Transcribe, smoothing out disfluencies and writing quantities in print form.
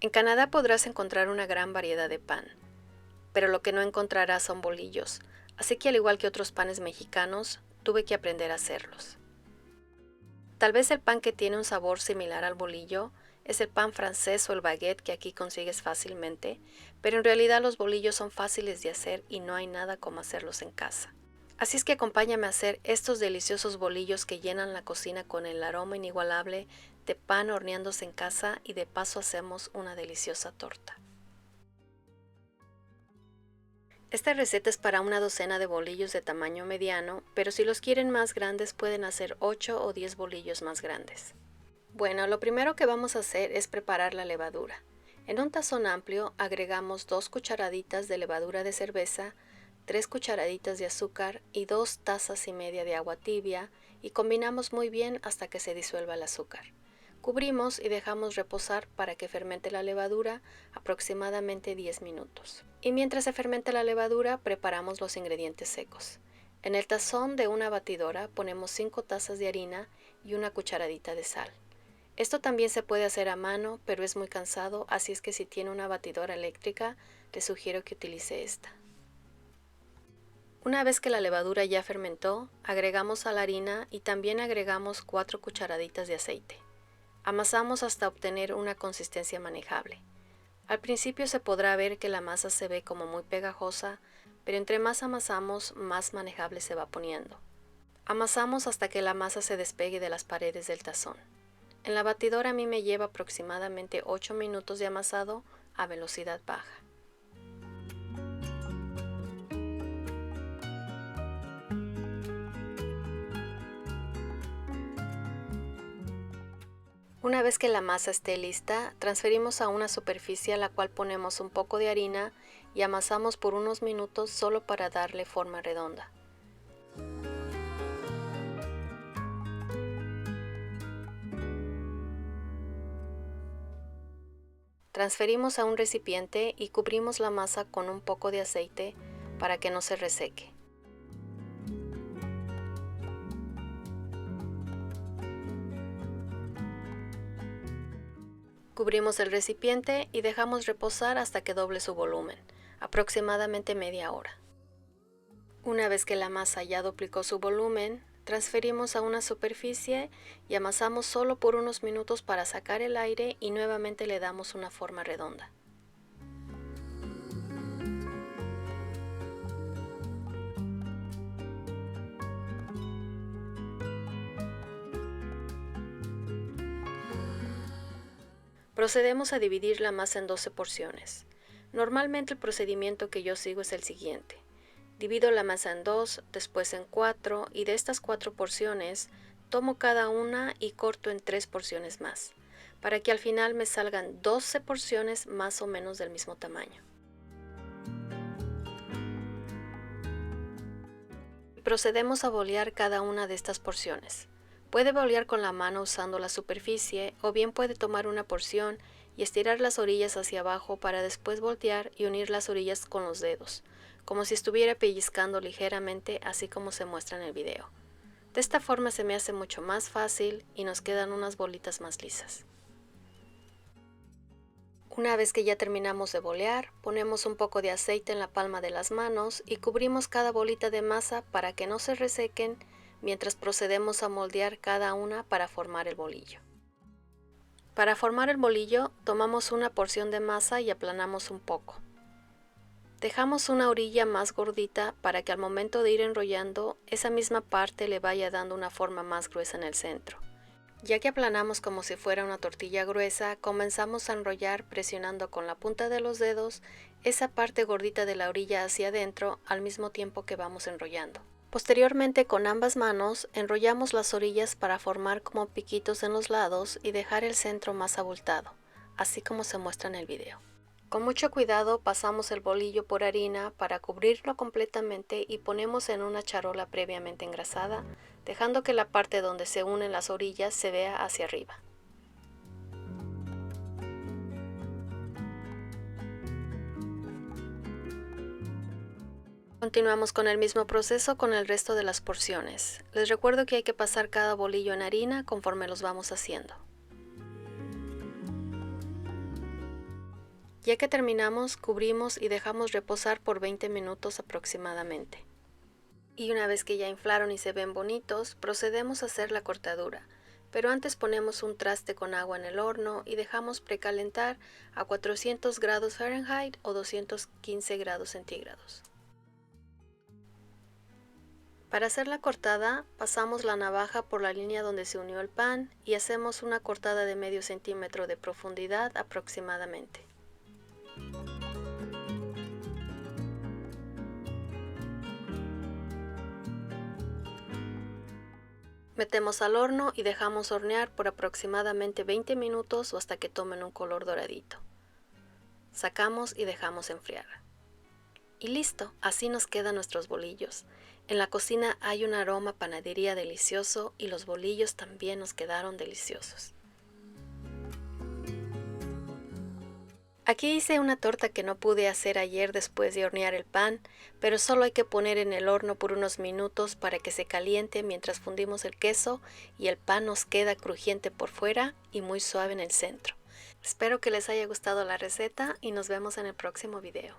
En Canadá podrás encontrar una gran variedad de pan, pero lo que no encontrarás son bolillos, así que al igual que otros panes mexicanos, tuve que aprender a hacerlos. Tal vez el pan que tiene un sabor similar al bolillo es el pan francés o el baguette que aquí consigues fácilmente, pero en realidad los bolillos son fáciles de hacer y no hay nada como hacerlos en casa. Así es que acompáñame a hacer estos deliciosos bolillos que llenan la cocina con el aroma inigualable de pan horneándose en casa y de paso hacemos una deliciosa torta. Esta receta es para una docena de bolillos de tamaño mediano, pero si los quieren más grandes pueden hacer 8 o 10 bolillos más grandes. Bueno, lo primero que vamos a hacer es preparar la levadura. En un tazón amplio agregamos 2 cucharaditas de levadura de cerveza, 3 cucharaditas de azúcar y 2 tazas y media de agua tibia y combinamos muy bien hasta que se disuelva el azúcar. Cubrimos y dejamos reposar para que fermente la levadura aproximadamente 10 minutos. Y mientras se fermenta la levadura, preparamos los ingredientes secos. En el tazón de una batidora ponemos 5 tazas de harina y una cucharadita de sal. Esto también se puede hacer a mano, pero es muy cansado, así es que si tiene una batidora eléctrica, le sugiero que utilice esta. Una vez que la levadura ya fermentó, agregamos a la harina y también agregamos 4 cucharaditas de aceite. Amasamos hasta obtener una consistencia manejable. Al principio se podrá ver que la masa se ve como muy pegajosa, pero entre más amasamos, más manejable se va poniendo. Amasamos hasta que la masa se despegue de las paredes del tazón. En la batidora a mí me lleva aproximadamente 8 minutos de amasado a velocidad baja. Una vez que la masa esté lista, transferimos a una superficie a la cual ponemos un poco de harina y amasamos por unos minutos solo para darle forma redonda. Transferimos a un recipiente y cubrimos la masa con un poco de aceite para que no se reseque. Cubrimos el recipiente y dejamos reposar hasta que doble su volumen, aproximadamente media hora. Una vez que la masa ya duplicó su volumen, transferimos a una superficie y amasamos solo por unos minutos para sacar el aire y nuevamente le damos una forma redonda. Procedemos a dividir la masa en 12 porciones. Normalmente el procedimiento que yo sigo es el siguiente. Divido la masa en 2, después en 4 y de estas 4 porciones tomo cada una y corto en 3 porciones más, para que al final me salgan 12 porciones más o menos del mismo tamaño. Procedemos a bolear cada una de estas porciones. Puede bolear con la mano usando la superficie o bien puede tomar una porción y estirar las orillas hacia abajo para después voltear y unir las orillas con los dedos, como si estuviera pellizcando ligeramente así como se muestra en el video. De esta forma se me hace mucho más fácil y nos quedan unas bolitas más lisas. Una vez que ya terminamos de bolear, ponemos un poco de aceite en la palma de las manos y cubrimos cada bolita de masa para que no se resequen mientras procedemos a moldear cada una para formar el bolillo. Para formar el bolillo, tomamos una porción de masa y aplanamos un poco. Dejamos una orilla más gordita para que al momento de ir enrollando, esa misma parte le vaya dando una forma más gruesa en el centro. Ya que aplanamos como si fuera una tortilla gruesa, comenzamos a enrollar presionando con la punta de los dedos esa parte gordita de la orilla hacia adentro al mismo tiempo que vamos enrollando. Posteriormente, con ambas manos, enrollamos las orillas para formar como piquitos en los lados y dejar el centro más abultado, así como se muestra en el video. Con mucho cuidado pasamos el bolillo por harina para cubrirlo completamente y ponemos en una charola previamente engrasada, dejando que la parte donde se unen las orillas se vea hacia arriba. Continuamos con el mismo proceso con el resto de las porciones. Les recuerdo que hay que pasar cada bolillo en harina conforme los vamos haciendo. Ya que terminamos, cubrimos y dejamos reposar por 20 minutos aproximadamente. Y una vez que ya inflaron y se ven bonitos, procedemos a hacer la cortadura. Pero antes ponemos un traste con agua en el horno y dejamos precalentar a 400 grados Fahrenheit o 215 grados centígrados. Para hacer la cortada, pasamos la navaja por la línea donde se unió el pan y hacemos una cortada de medio centímetro de profundidad aproximadamente. Metemos al horno y dejamos hornear por aproximadamente 20 minutos o hasta que tomen un color doradito. Sacamos y dejamos enfriar. Y listo, así nos quedan nuestros bolillos. En la cocina hay un aroma a panadería delicioso y los bolillos también nos quedaron deliciosos. Aquí hice una torta que no pude hacer ayer después de hornear el pan, pero solo hay que poner en el horno por unos minutos para que se caliente mientras fundimos el queso y el pan nos queda crujiente por fuera y muy suave en el centro. Espero que les haya gustado la receta y nos vemos en el próximo video.